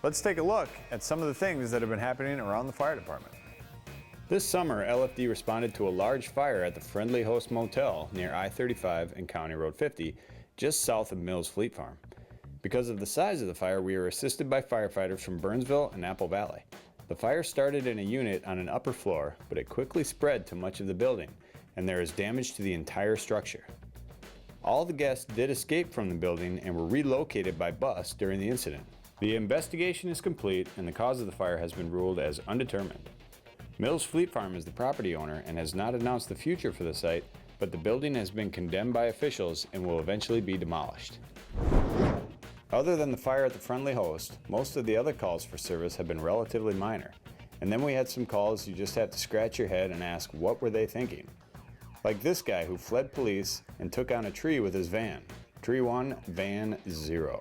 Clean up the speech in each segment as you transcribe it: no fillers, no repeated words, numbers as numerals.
Let's take a look at some of the things that have been happening around the fire department. This summer, LFD responded to a large fire at the Friendly Host Motel near I-35 and County Road 50, just south of Mills Fleet Farm. Because of the size of the fire, we were assisted by firefighters from Burnsville and Apple Valley. The fire started in a unit on an upper floor, but it quickly spread to much of the building, and there is damage to the entire structure. All the guests did escape from the building and were relocated by bus during the incident. The investigation is complete and the cause of the fire has been ruled as undetermined. Mills Fleet Farm is the property owner and has not announced the future for the site, but the building has been condemned by officials and will eventually be demolished. Other than the fire at the Friendly Host, most of the other calls for service have been relatively minor. And then we had some calls you just have to scratch your head and ask what were they thinking. Like this guy who fled police and took on a tree with his van. Tree 1, van 0.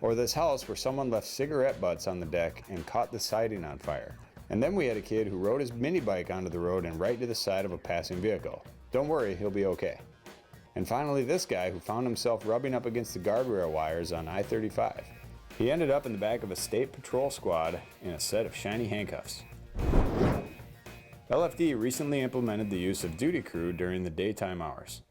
Or this house where someone left cigarette butts on the deck and caught the siding on fire. And then we had a kid who rode his mini bike onto the road and right to the side of a passing vehicle. Don't worry, he'll be okay. And finally this guy who found himself rubbing up against the guardrail wires on I-35. He ended up in the back of a state patrol squad in a set of shiny handcuffs. LFD recently implemented the use of duty crew during the daytime hours.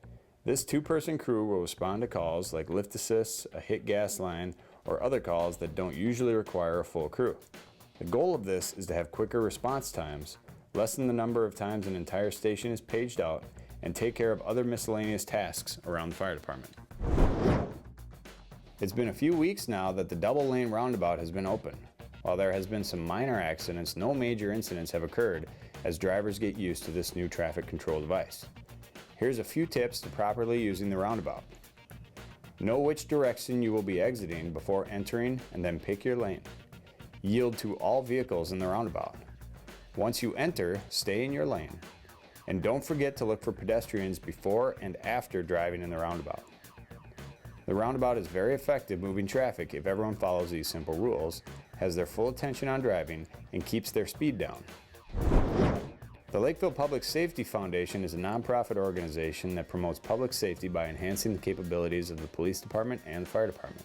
This two-person crew will respond to calls like lift assists, a hit gas line, or other calls that don't usually require a full crew. The goal of this is to have quicker response times, lessen the number of times an entire station is paged out, and take care of other miscellaneous tasks around the fire department. It's been a few weeks now that the double-lane roundabout has been open. While there has been some minor accidents, no major incidents have occurred as drivers get used to this new traffic control device. Here's a few tips to properly using the roundabout. Know which direction you will be exiting before entering and then pick your lane. Yield to all vehicles in the roundabout. Once you enter, stay in your lane. And don't forget to look for pedestrians before and after driving in the roundabout. The roundabout is very effective moving traffic if everyone follows these simple rules, has their full attention on driving, and keeps their speed down. The Lakeville Public Safety Foundation is a nonprofit organization that promotes public safety by enhancing the capabilities of the police department and the fire department.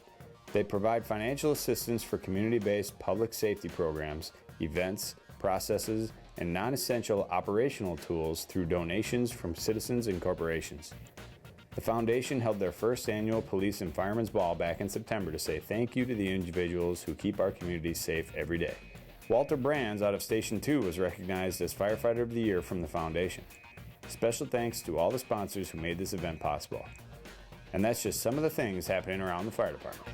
They provide financial assistance for community-based public safety programs, events, processes, and non-essential operational tools through donations from citizens and corporations. The foundation held their first annual Police and Firemen's Ball back in September to say thank you to the individuals who keep our communities safe every day. Walter Brands out of Station 2 was recognized as Firefighter of the Year from the foundation. Special thanks to all the sponsors who made this event possible. And that's just some of the things happening around the fire department.